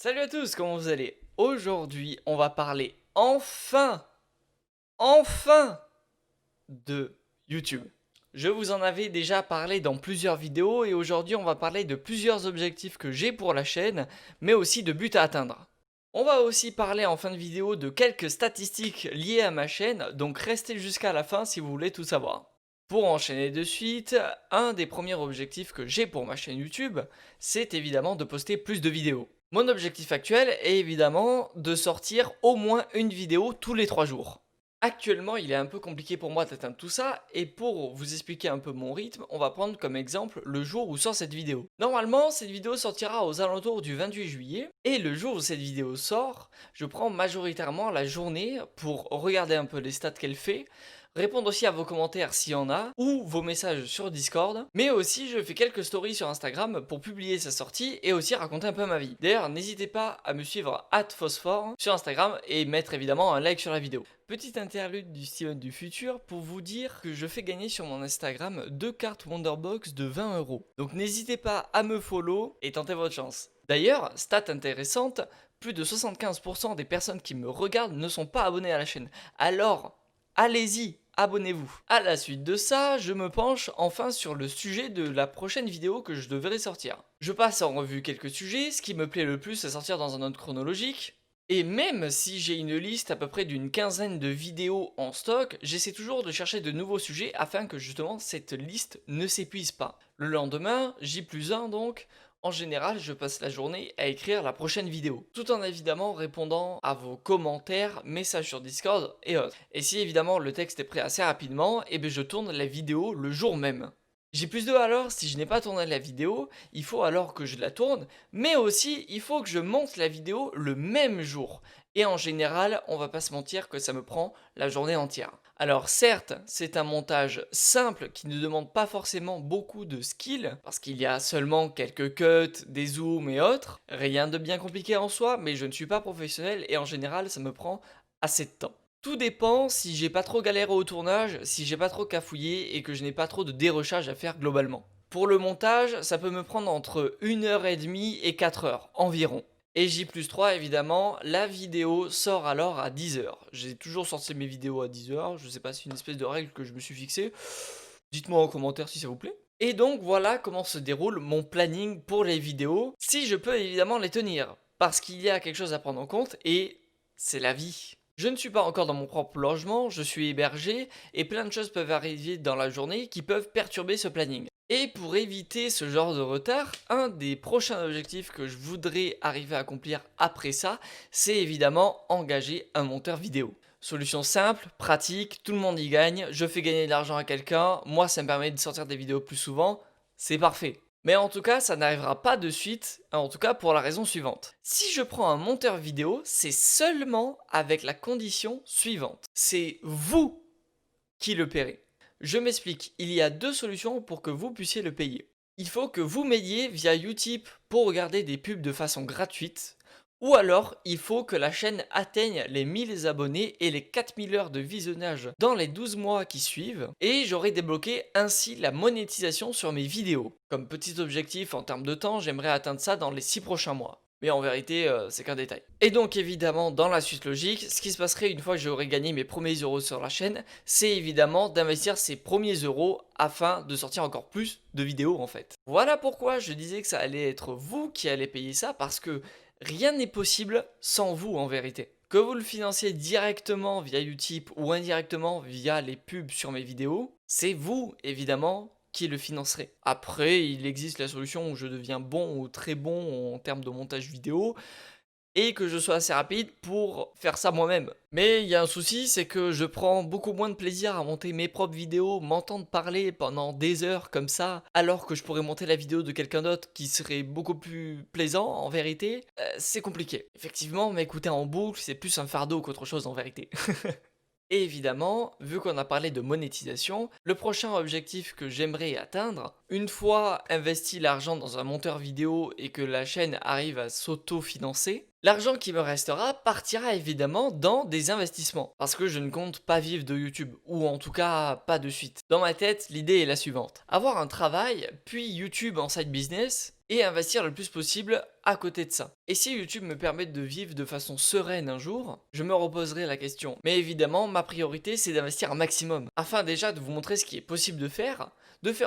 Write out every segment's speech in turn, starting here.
Salut à tous, comment vous allez? Aujourd'hui, on va parler enfin de YouTube. Je vous en avais déjà parlé dans plusieurs vidéos et aujourd'hui on va parler de plusieurs objectifs que j'ai pour la chaîne, mais aussi de buts à atteindre. On va aussi parler en fin de vidéo de quelques statistiques liées à ma chaîne, donc restez jusqu'à la fin si vous voulez tout savoir. Pour enchaîner de suite, un des premiers objectifs que j'ai pour ma chaîne YouTube, c'est évidemment de poster plus de vidéos. Mon objectif actuel est évidemment de sortir au moins une vidéo tous les 3 jours. Actuellement, il est un peu compliqué pour moi d'atteindre tout ça, et pour vous expliquer un peu mon rythme, on va prendre comme exemple le jour où sort cette vidéo. Normalement, cette vidéo sortira aux alentours du 28 juillet, et le jour où cette vidéo sort, je prends majoritairement la journée pour regarder un peu les stats qu'elle fait, répondre aussi à vos commentaires s'il y en a, ou vos messages sur Discord, mais aussi je fais quelques stories sur Instagram pour publier sa sortie et aussi raconter un peu ma vie. D'ailleurs, n'hésitez pas à me suivre @phosphore sur Instagram et mettre évidemment un like sur la vidéo. Petite interlude du Steven du futur pour vous dire que je fais gagner sur mon Instagram 2 cartes Wonderbox de 20 euros. Donc n'hésitez pas à me follow et tentez votre chance. D'ailleurs, stat intéressante, plus de 75% des personnes qui me regardent ne sont pas abonnées à la chaîne. Alors, allez-y, abonnez-vous. À la suite de ça, je me penche enfin sur le sujet de la prochaine vidéo que je devrais sortir. Je passe en revue quelques sujets, ce qui me plaît le plus à sortir dans un ordre chronologique. Et même si j'ai une liste à peu près d'une quinzaine de vidéos en stock, j'essaie toujours de chercher de nouveaux sujets afin que justement cette liste ne s'épuise pas. Le lendemain, J+1 donc, en général, je passe la journée à écrire la prochaine vidéo, tout en évidemment répondant à vos commentaires, messages sur Discord et autres. Et si évidemment le texte est prêt assez rapidement, et bien je tourne la vidéo le jour même. J+2 alors, si je n'ai pas tourné la vidéo, il faut alors que je la tourne, mais aussi il faut que je monte la vidéo le même jour. Et en général, on va pas se mentir que ça me prend la journée entière. Alors certes, c'est un montage simple qui ne demande pas forcément beaucoup de skill, parce qu'il y a seulement quelques cuts, des zooms et autres. Rien de bien compliqué en soi, mais je ne suis pas professionnel et en général, ça me prend assez de temps. Tout dépend si j'ai pas trop galéré au tournage, si j'ai pas trop cafouillé et que je n'ai pas trop de dérochage à faire globalement. Pour le montage, ça peut me prendre entre 1h30 et 4 heures environ. Et J+3 évidemment, la vidéo sort alors à 10 heures. J'ai toujours sorti mes vidéos à 10 heures, je sais pas si c'est une espèce de règle que je me suis fixée. Dites-moi en commentaire si ça vous plaît. Et donc voilà comment se déroule mon planning pour les vidéos, si je peux évidemment les tenir. Parce qu'il y a quelque chose à prendre en compte et c'est la vie. Je ne suis pas encore dans mon propre logement, je suis hébergé et plein de choses peuvent arriver dans la journée qui peuvent perturber ce planning. Et pour éviter ce genre de retard, un des prochains objectifs que je voudrais arriver à accomplir après ça, c'est évidemment engager un monteur vidéo. Solution simple, pratique, tout le monde y gagne, je fais gagner de l'argent à quelqu'un, moi ça me permet de sortir des vidéos plus souvent, c'est parfait. Mais en tout cas, ça n'arrivera pas de suite, en tout cas pour la raison suivante. Si je prends un monteur vidéo, c'est seulement avec la condition suivante. C'est vous qui le paierez. Je m'explique, il y a deux solutions pour que vous puissiez le payer. Il faut que vous m'aidiez via Utip pour regarder des pubs de façon gratuite, ou alors il faut que la chaîne atteigne les 1000 abonnés et les 4000 heures de visionnage dans les 12 mois qui suivent, et j'aurai débloqué ainsi la monétisation sur mes vidéos. Comme petit objectif en termes de temps, j'aimerais atteindre ça dans les 6 prochains mois. Mais en vérité, c'est qu'un détail. Et donc évidemment, dans la suite logique, ce qui se passerait une fois que j'aurai gagné mes premiers euros sur la chaîne, c'est évidemment d'investir ces premiers euros afin de sortir encore plus de vidéos en fait. Voilà pourquoi je disais que ça allait être vous qui allez payer ça, parce que rien n'est possible sans vous en vérité. Que vous le financiez directement via Utip ou indirectement via les pubs sur mes vidéos, c'est vous évidemment qui le financerait. Après, il existe la solution où je deviens bon ou très bon en termes de montage vidéo et que je sois assez rapide pour faire ça moi-même. Mais il y a un souci, c'est que je prends beaucoup moins de plaisir à monter mes propres vidéos, m'entendre parler pendant des heures comme ça, alors que je pourrais monter la vidéo de quelqu'un d'autre qui serait beaucoup plus plaisant en vérité. C'est compliqué. Effectivement, m'écouter en boucle, c'est plus un fardeau qu'autre chose en vérité. Et évidemment, vu qu'on a parlé de monétisation, le prochain objectif que j'aimerais atteindre, une fois investi l'argent dans un monteur vidéo et que la chaîne arrive à s'auto-financer, l'argent qui me restera partira évidemment dans des investissements. Parce que je ne compte pas vivre de YouTube, ou en tout cas pas de suite. Dans ma tête, l'idée est la suivante. Avoir un travail, puis YouTube en side business, et investir le plus possible à côté de ça. Et si YouTube me permet de vivre de façon sereine un jour, je me reposerai la question. Mais évidemment, ma priorité, c'est d'investir un maximum, afin déjà de vous montrer ce qui est possible de faire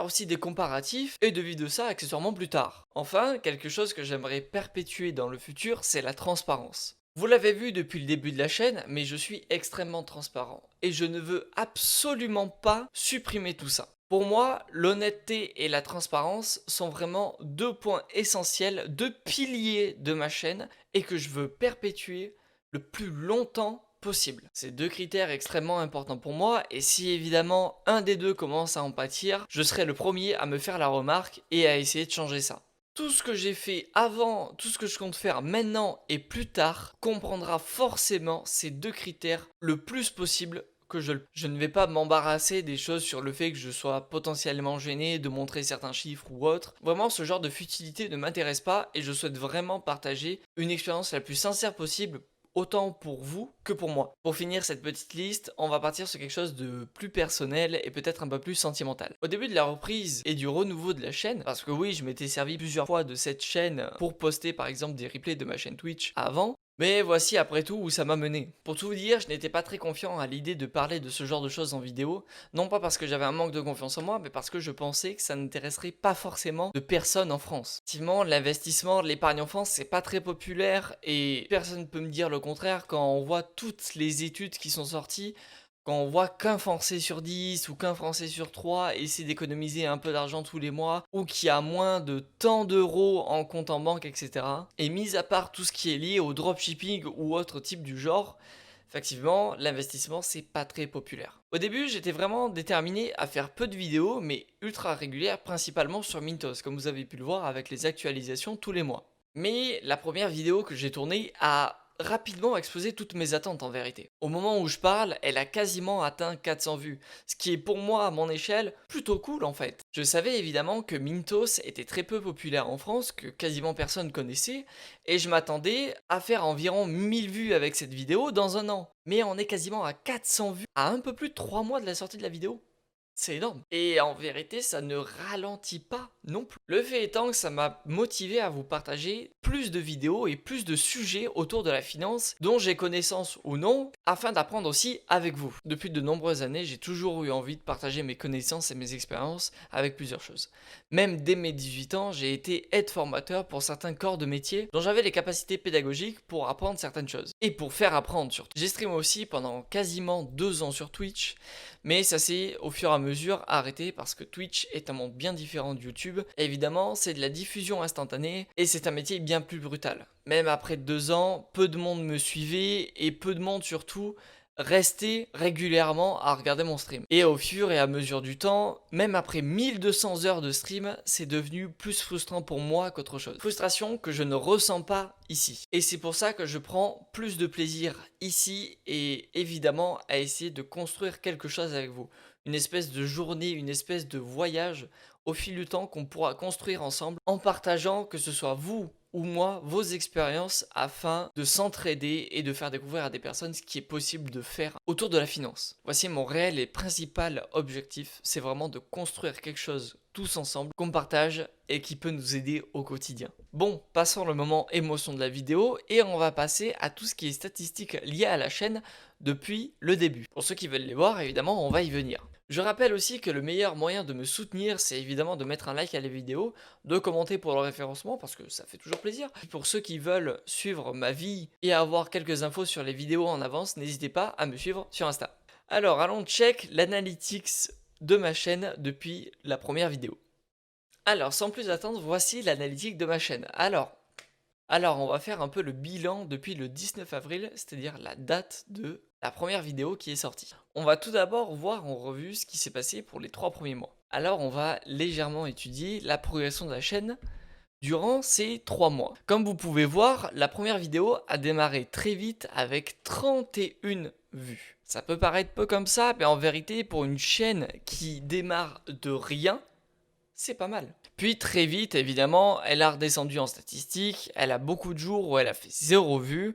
aussi des comparatifs et de vivre de ça accessoirement plus tard. Enfin, quelque chose que j'aimerais perpétuer dans le futur, c'est la transparence. Vous l'avez vu depuis le début de la chaîne, mais je suis extrêmement transparent et je ne veux absolument pas supprimer tout ça. Pour moi, l'honnêteté et la transparence sont vraiment deux points essentiels, deux piliers de ma chaîne et que je veux perpétuer le plus longtemps possible. C'est deux critères extrêmement importants pour moi et si évidemment un des deux commence à en pâtir, je serai le premier à me faire la remarque et à essayer de changer ça. Tout ce que j'ai fait avant, tout ce que je compte faire maintenant et plus tard comprendra forcément ces deux critères le plus possible que je ne vais pas m'embarrasser des choses sur le fait que je sois potentiellement gêné de montrer certains chiffres ou autres. Vraiment, ce genre de futilité ne m'intéresse pas et je souhaite vraiment partager une expérience la plus sincère possible autant pour vous que pour moi. Pour finir cette petite liste, on va partir sur quelque chose de plus personnel et peut-être un peu plus sentimental. Au début de la reprise et du renouveau de la chaîne, parce que oui, je m'étais servi plusieurs fois de cette chaîne pour poster par exemple des replays de ma chaîne Twitch avant, mais voici après tout où ça m'a mené. Pour tout vous dire, je n'étais pas très confiant à l'idée de parler de ce genre de choses en vidéo, non pas parce que j'avais un manque de confiance en moi, mais parce que je pensais que ça n'intéresserait pas forcément de personnes en France. Effectivement, l'investissement, l'épargne en France, c'est pas très populaire et personne ne peut me dire le contraire quand on voit toutes les études qui sont sorties. Quand on voit qu'un Français sur 10 ou qu'un Français sur 3 essaie d'économiser un peu d'argent tous les mois ou qui a moins de tant d'euros en compte en banque, etc. Et mis à part tout ce qui est lié au dropshipping ou autre type du genre, effectivement, l'investissement, c'est pas très populaire. Au début, j'étais vraiment déterminé à faire peu de vidéos, mais ultra régulières, principalement sur Mintos, comme vous avez pu le voir avec les actualisations tous les mois. Mais la première vidéo que j'ai tournée a rapidement explosé toutes mes attentes en vérité. Au moment où je parle, elle a quasiment atteint 400 vues, ce qui est pour moi à mon échelle plutôt cool en fait. Je savais évidemment que Mintos était très peu populaire en France, que quasiment personne connaissait, et je m'attendais à faire environ 1000 vues avec cette vidéo dans un an. Mais on est quasiment à 400 vues à un peu plus de 3 mois de la sortie de la vidéo. C'est énorme. Et en vérité, ça ne ralentit pas non plus. Le fait étant que ça m'a motivé à vous partager plus de vidéos et plus de sujets autour de la finance dont j'ai connaissance ou non, afin d'apprendre aussi avec vous. Depuis de nombreuses années, j'ai toujours eu envie de partager mes connaissances et mes expériences avec plusieurs choses. Même dès mes 18 ans, j'ai été aide formateur pour certains corps de métier dont j'avais les capacités pédagogiques pour apprendre certaines choses. Et pour faire apprendre surtout. J'ai streamé aussi pendant quasiment 2 ans sur Twitch, mais ça s'est au fur et à mesure arrêté parce que Twitch est un monde bien différent de YouTube. Et évidemment, c'est de la diffusion instantanée et c'est un métier bien plus brutal. Même après 2 ans, peu de monde me suivait et peu de monde surtout restait régulièrement à regarder mon stream. Et au fur et à mesure du temps, même après 1200 heures de stream, c'est devenu plus frustrant pour moi qu'autre chose. Frustration que je ne ressens pas ici. Et c'est pour ça que je prends plus de plaisir ici et évidemment à essayer de construire quelque chose avec vous. Une espèce de journée, une espèce de voyage au fil du temps qu'on pourra construire ensemble en partageant, que ce soit vous ou moi, vos expériences afin de s'entraider et de faire découvrir à des personnes ce qui est possible de faire autour de la finance. Voici mon réel et principal objectif, c'est vraiment de construire quelque chose tous ensemble qu'on partage et qui peut nous aider au quotidien. Bon, passons le moment émotion de la vidéo et on va passer à tout ce qui est statistiques liées à la chaîne depuis le début. Pour ceux qui veulent les voir, évidemment, on va y venir. Je rappelle aussi que le meilleur moyen de me soutenir, c'est évidemment de mettre un like à la vidéo, de commenter pour le référencement, parce que ça fait toujours plaisir. Pour ceux qui veulent suivre ma vie et avoir quelques infos sur les vidéos en avance, n'hésitez pas à me suivre sur Insta. Alors, allons check l'analytics de ma chaîne depuis la première vidéo. Alors, sans plus attendre, voici l'analytique de ma chaîne. Alors, on va faire un peu le bilan depuis le 19 avril, c'est-à-dire la date de la première vidéo qui est sortie. On va tout d'abord voir en revue ce qui s'est passé pour les 3 premiers mois. Alors, on va légèrement étudier la progression de la chaîne durant ces 3 mois. Comme vous pouvez voir, la première vidéo a démarré très vite avec 31 vues. Ça peut paraître peu comme ça, mais en vérité, pour une chaîne qui démarre de rien, c'est pas mal. Puis très vite, évidemment, elle a redescendu en statistiques, elle a beaucoup de jours où elle a fait 0 vues,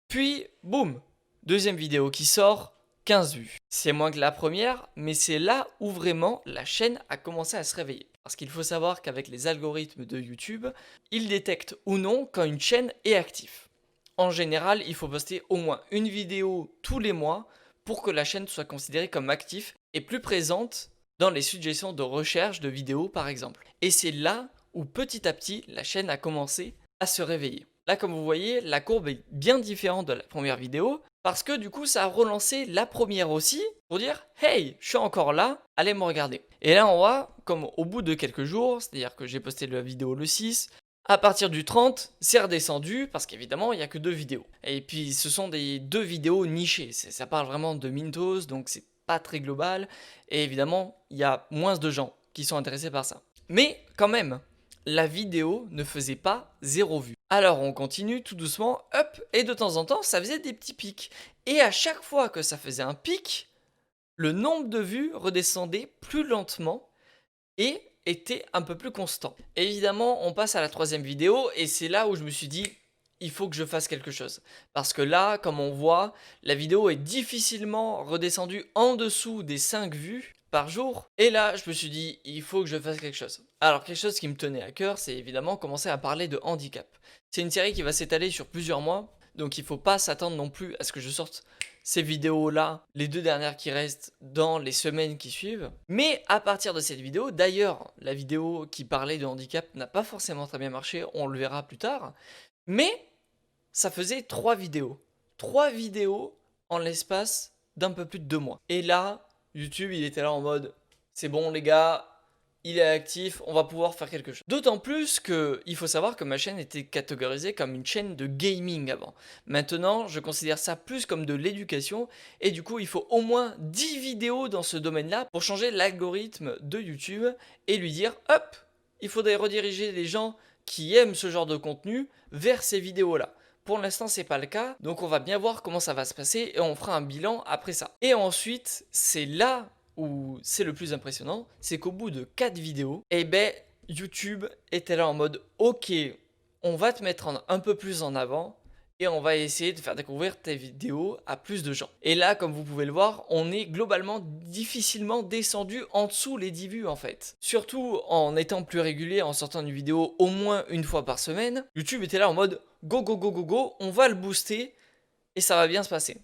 puis boum, deuxième vidéo qui sort, 15 vues. C'est moins que la première, mais c'est là où vraiment la chaîne a commencé à se réveiller. Parce qu'il faut savoir qu'avec les algorithmes de YouTube, ils détectent ou non quand une chaîne est active. En général, il faut poster au moins une vidéo tous les mois pour que la chaîne soit considérée comme active et plus présente dans les suggestions de recherche de vidéos par exemple. Et c'est là où petit à petit la chaîne a commencé à se réveiller. Là comme vous voyez, la courbe est bien différente de la première vidéo parce que du coup ça a relancé la première aussi pour dire hey, je suis encore là, allez me regarder. Et là on voit comme au bout de quelques jours, c'est-à-dire que j'ai posté la vidéo le 6, à partir du 30, c'est redescendu parce qu'évidemment, il n'y a que 2 vidéos. Et puis, ce sont des 2 vidéos nichées. Ça parle vraiment de Mintos, donc c'est pas très global. Et évidemment, il y a moins de gens qui sont intéressés par ça. Mais quand même, la vidéo ne faisait pas 0 vue. Alors, on continue tout doucement, hop, et de temps en temps, ça faisait des petits pics. Et à chaque fois que ça faisait un pic, le nombre de vues redescendait plus lentement et était un peu plus constant. Évidemment, on passe à la troisième vidéo et c'est là où je me suis dit il faut que je fasse quelque chose. Parce que là, comme on voit, la vidéo est difficilement redescendue en dessous des 5 vues par jour. Et là, je me suis dit il faut que je fasse quelque chose. Alors, quelque chose qui me tenait à cœur, c'est évidemment commencer à parler de handicap. C'est une série qui va s'étaler sur plusieurs mois, donc il ne faut pas s'attendre non plus à ce que je sorte ces vidéos-là, les 2 dernières qui restent, dans les semaines qui suivent. Mais à partir de cette vidéo, d'ailleurs, la vidéo qui parlait de handicap n'a pas forcément très bien marché, on le verra plus tard, mais ça faisait 3 vidéos. 3 vidéos en l'espace d'un peu plus de 2 mois. Et là, YouTube, il était là en mode, c'est bon les gars, il est actif, on va pouvoir faire quelque chose. D'autant plus que il faut savoir que ma chaîne était catégorisée comme une chaîne de gaming avant. Maintenant, je considère ça plus comme de l'éducation et du coup, il faut au moins 10 vidéos dans ce domaine-là pour changer l'algorithme de YouTube et lui dire hop, il faudrait rediriger les gens qui aiment ce genre de contenu vers ces vidéos-là. Pour l'instant, c'est pas le cas, donc on va bien voir comment ça va se passer et on fera un bilan après ça. Et ensuite, c'est là où c'est le plus impressionnant, c'est qu'au bout de 4 vidéos, eh ben YouTube était là en mode ok, on va te mettre un peu plus en avant et on va essayer de faire découvrir tes vidéos à plus de gens. Et là, comme vous pouvez le voir, on est globalement difficilement descendu en dessous les 10 vues en fait. Surtout en étant plus régulier, en sortant une vidéo au moins une fois par semaine, YouTube était là en mode go go go go go, on va le booster et ça va bien se passer.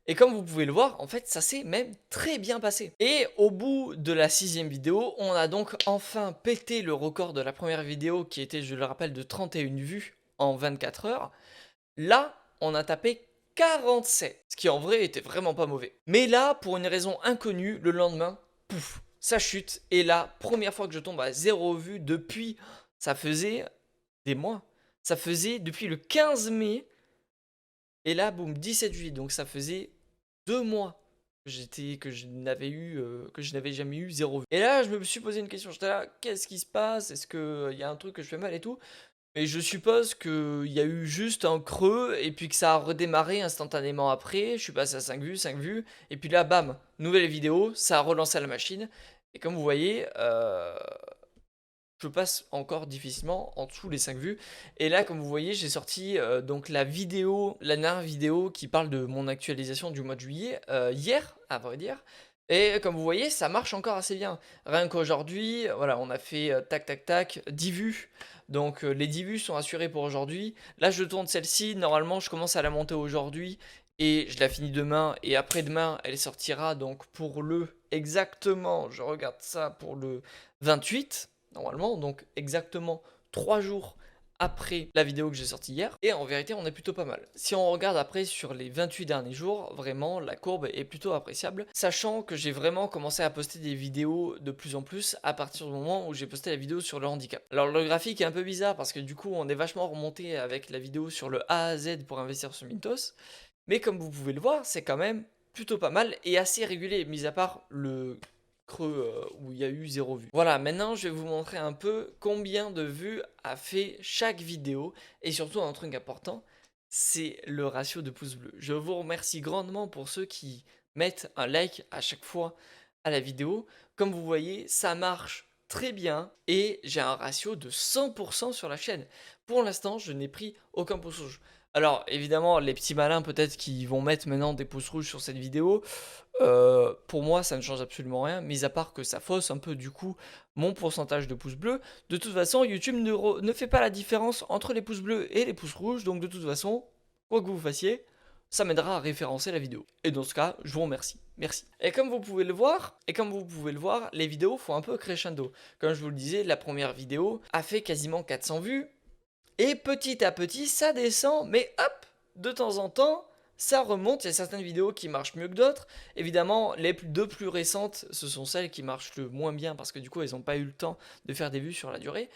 Et comme vous pouvez le voir, en fait, ça s'est même très bien passé. Et au bout de la 6e vidéo, on a donc enfin pété le record de la première vidéo qui était, je le rappelle, de 31 vues en 24 heures. Là, on a tapé 47, ce qui en vrai était vraiment pas mauvais. Mais là, pour une raison inconnue, le lendemain, pouf, ça chute. Et là, première fois que je tombe à 0 vues depuis, ça faisait des mois. Ça faisait depuis le 15 mai. Et là, boum, 17 juillet. Donc ça faisait 2 mois que je n'avais jamais eu 0 vue. Et là, je me suis posé une question. J'étais là, qu'est-ce qui se passe? Est-ce qu'il y a un truc que je fais mal et tout? Et je suppose qu'il y a eu juste un creux et puis que ça a redémarré instantanément après. Je suis passé à 5 vues, 5 vues. Et puis là, bam, nouvelle vidéo, ça a relancé la machine. Et comme vous voyez, je passe encore difficilement en dessous les 5 vues. Et là, comme vous voyez, j'ai sorti donc la dernière vidéo qui parle de mon actualisation du mois de juillet, hier, à vrai dire. Et comme vous voyez, ça marche encore assez bien. Rien qu'aujourd'hui, voilà, on a fait tac tac tac, 10 vues. Donc les 10 vues sont assurées pour aujourd'hui. Là, je tourne celle-ci. Normalement, je commence à la monter aujourd'hui. Et je la finis demain. Et après-demain, elle sortira donc pour le exactement, je regarde ça, pour le 28 normalement, donc exactement 3 jours après la vidéo que j'ai sortie hier, et en vérité on est plutôt pas mal. Si on regarde après sur les 28 derniers jours, vraiment la courbe est plutôt appréciable, sachant que j'ai vraiment commencé à poster des vidéos de plus en plus à partir du moment où j'ai posté la vidéo sur le handicap. Alors le graphique est un peu bizarre parce que du coup on est vachement remonté avec la vidéo sur le A à Z pour investir sur Mintos, mais comme vous pouvez le voir, c'est quand même plutôt pas mal et assez régulier, mis à part le creux où il y a eu 0 vue. Voilà, maintenant je vais vous montrer un peu combien de vues a fait chaque vidéo et surtout un truc important, c'est le ratio de pouces bleus. Je vous remercie grandement pour ceux qui mettent un like à chaque fois à la vidéo. Comme vous voyez, ça marche très bien et j'ai un ratio de 100% sur la chaîne. Pour l'instant, je n'ai pris aucun pouce rouge. Alors évidemment, les petits malins peut-être qui vont mettre maintenant des pouces rouges sur cette vidéo, pour moi ça ne change absolument rien, mis à part que ça fausse un peu du coup mon pourcentage de pouces bleus. De toute façon, YouTube ne fait pas la différence entre les pouces bleus et les pouces rouges, donc de toute façon, quoi que vous fassiez, ça m'aidera à référencer la vidéo. Et dans ce cas, je vous remercie. Merci. Et comme vous pouvez le voir, les vidéos font un peu crescendo. Comme je vous le disais, la première vidéo a fait quasiment 400 vues. Et petit à petit, ça descend, mais hop, de temps en temps, ça remonte. Il y a certaines vidéos qui marchent mieux que d'autres. Évidemment, les deux plus récentes, ce sont celles qui marchent le moins bien parce que du coup, elles n'ont pas eu le temps de faire des vues sur la durée.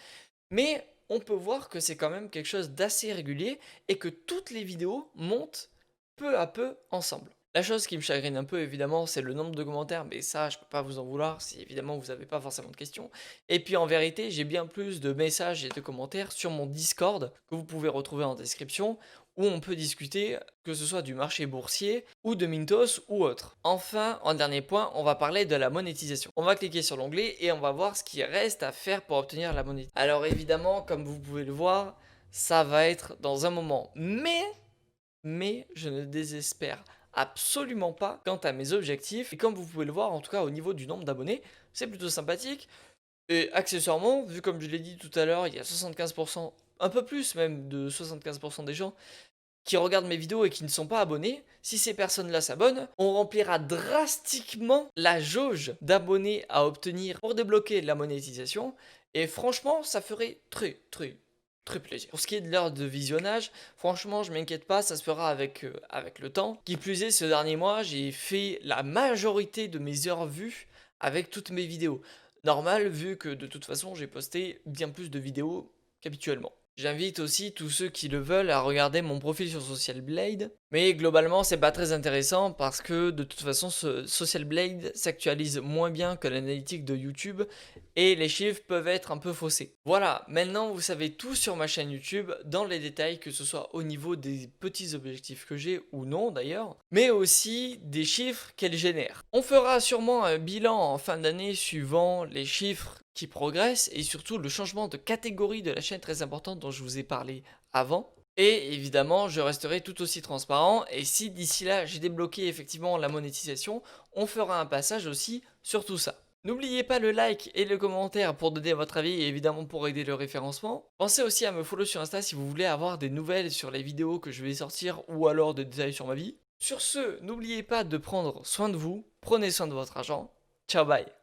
Mais on peut voir que c'est quand même quelque chose d'assez régulier et que toutes les vidéos montent peu à peu ensemble. La chose qui me chagrine un peu, évidemment, c'est le nombre de commentaires, mais ça, je peux pas vous en vouloir si évidemment vous n'avez pas forcément de questions. Et puis en vérité, j'ai bien plus de messages et de commentaires sur mon Discord que vous pouvez retrouver en description, où on peut discuter, que ce soit du marché boursier ou de Mintos ou autre. Enfin, en dernier point, on va parler de la monétisation. On va cliquer sur l'onglet et on va voir ce qu'il reste à faire pour obtenir la monétisation. Alors évidemment, comme vous pouvez le voir, ça va être dans un moment. Mais je ne désespère absolument pas quant à mes objectifs. Et comme vous pouvez le voir, en tout cas au niveau du nombre d'abonnés, c'est plutôt sympathique. Et accessoirement, vu comme je l'ai dit tout à l'heure, il y a 75%, un peu plus même de 75% des gens qui regardent mes vidéos et qui ne sont pas abonnés. Si ces personnes-là s'abonnent, on remplira drastiquement la jauge d'abonnés à obtenir pour débloquer la monétisation. Et franchement, ça ferait très plaisir. Pour ce qui est de l'heure de visionnage, franchement, je m'inquiète pas, ça se fera avec le temps. Qui plus est, ce dernier mois, j'ai fait la majorité de mes heures vues avec toutes mes vidéos. Normal, vu que de toute façon, j'ai posté bien plus de vidéos qu'habituellement. J'invite aussi tous ceux qui le veulent à regarder mon profil sur Social Blade. Mais globalement, c'est pas très intéressant parce que de toute façon, ce Social Blade s'actualise moins bien que l'analytique de YouTube et les chiffres peuvent être un peu faussés. Voilà, maintenant vous savez tout sur ma chaîne YouTube dans les détails, que ce soit au niveau des petits objectifs que j'ai ou non d'ailleurs, mais aussi des chiffres qu'elle génère. On fera sûrement un bilan en fin d'année suivant les chiffres qui progressent et surtout le changement de catégorie de la chaîne très importante dont je vous ai parlé avant. Et évidemment, je resterai tout aussi transparent et si d'ici là j'ai débloqué effectivement la monétisation, on fera un passage aussi sur tout ça. N'oubliez pas le like et le commentaire pour donner votre avis et évidemment pour aider le référencement. Pensez aussi à me follow sur Insta si vous voulez avoir des nouvelles sur les vidéos que je vais sortir ou alors des détails sur ma vie. Sur ce, n'oubliez pas de prendre soin de vous, prenez soin de votre argent. Ciao, bye.